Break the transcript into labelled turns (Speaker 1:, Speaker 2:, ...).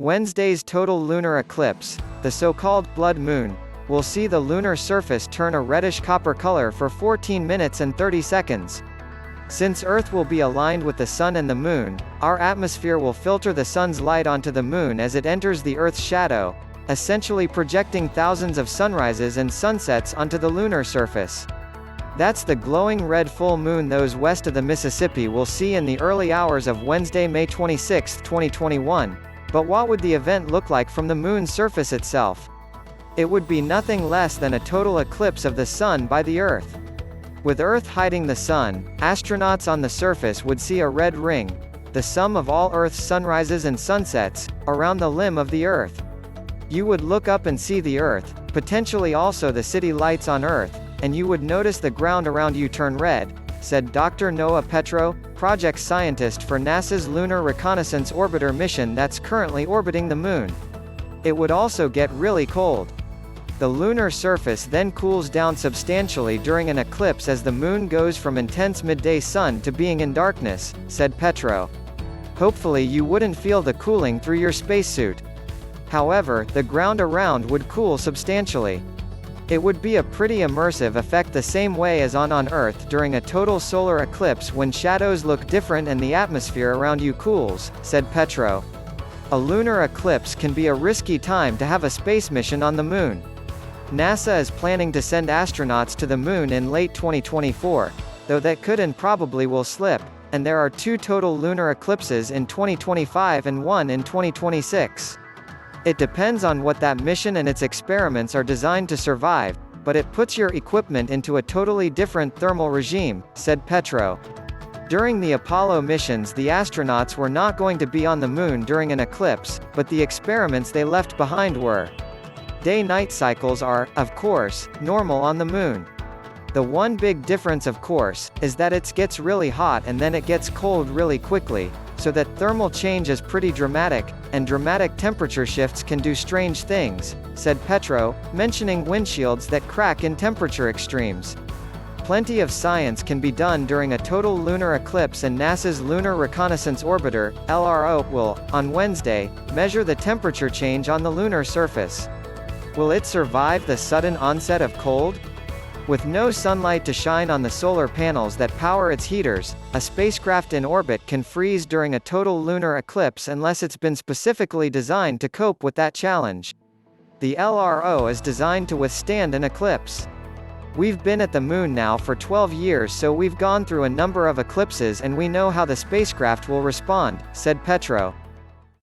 Speaker 1: Wednesday's total lunar eclipse, the so-called blood moon, will see the lunar surface turn a reddish-copper color for 14 minutes and 30 seconds. Since Earth will be aligned with the Sun and the Moon, our atmosphere will filter the Sun's light onto the Moon as it enters the Earth's shadow, essentially projecting thousands of sunrises and sunsets onto the lunar surface. That's the glowing red full moon those west of the Mississippi will see in the early hours of Wednesday, May 26, 2021. But what would the event look like from the Moon's surface itself? It would be nothing less than a total eclipse of the Sun by the Earth. With Earth hiding the Sun, astronauts on the surface would see a red ring, the sum of all Earth's sunrises and sunsets, around the limb of the Earth. You would look up and see the Earth, potentially also the city lights on Earth, and you would notice the ground around you turn red, said Dr. Noah Petro, project scientist for NASA's Lunar Reconnaissance Orbiter mission that's currently orbiting the Moon. It would also get really cold. The lunar surface then cools down substantially during an eclipse as the Moon goes from intense midday sun to being in darkness, said Petro. Hopefully you wouldn't feel the cooling through your spacesuit. However, the ground around would cool substantially. It would be a pretty immersive effect, the same way as on Earth during a total solar eclipse when shadows look different and the atmosphere around you cools, said Petro. A lunar eclipse can be a risky time to have a space mission on the Moon. NASA is planning to send astronauts to the Moon in late 2024, though that could and probably will slip, and there are 2 total lunar eclipses in 2025 and 1 in 2026. It depends on what that mission and its experiments are designed to survive, but it puts your equipment into a totally different thermal regime, said Petro. During the Apollo missions, the astronauts were not going to be on the Moon during an eclipse, but the experiments they left behind were. Day-night cycles are, of course, normal on the Moon. The one big difference, of course, is that it gets really hot and then it gets cold really quickly, so that thermal change is pretty dramatic, and dramatic temperature shifts can do strange things, said Petro, mentioning windshields that crack in temperature extremes. Plenty of science can be done during a total lunar eclipse, and NASA's Lunar Reconnaissance Orbiter, LRO, will, on Wednesday, measure the temperature change on the lunar surface. Will it survive the sudden onset of cold? With no sunlight to shine on the solar panels that power its heaters, a spacecraft in orbit can freeze during a total lunar eclipse unless it's been specifically designed to cope with that challenge. The LRO is designed to withstand an eclipse. We've been at the Moon now for 12 years, so we've gone through a number of eclipses and we know how the spacecraft will respond, said Petro.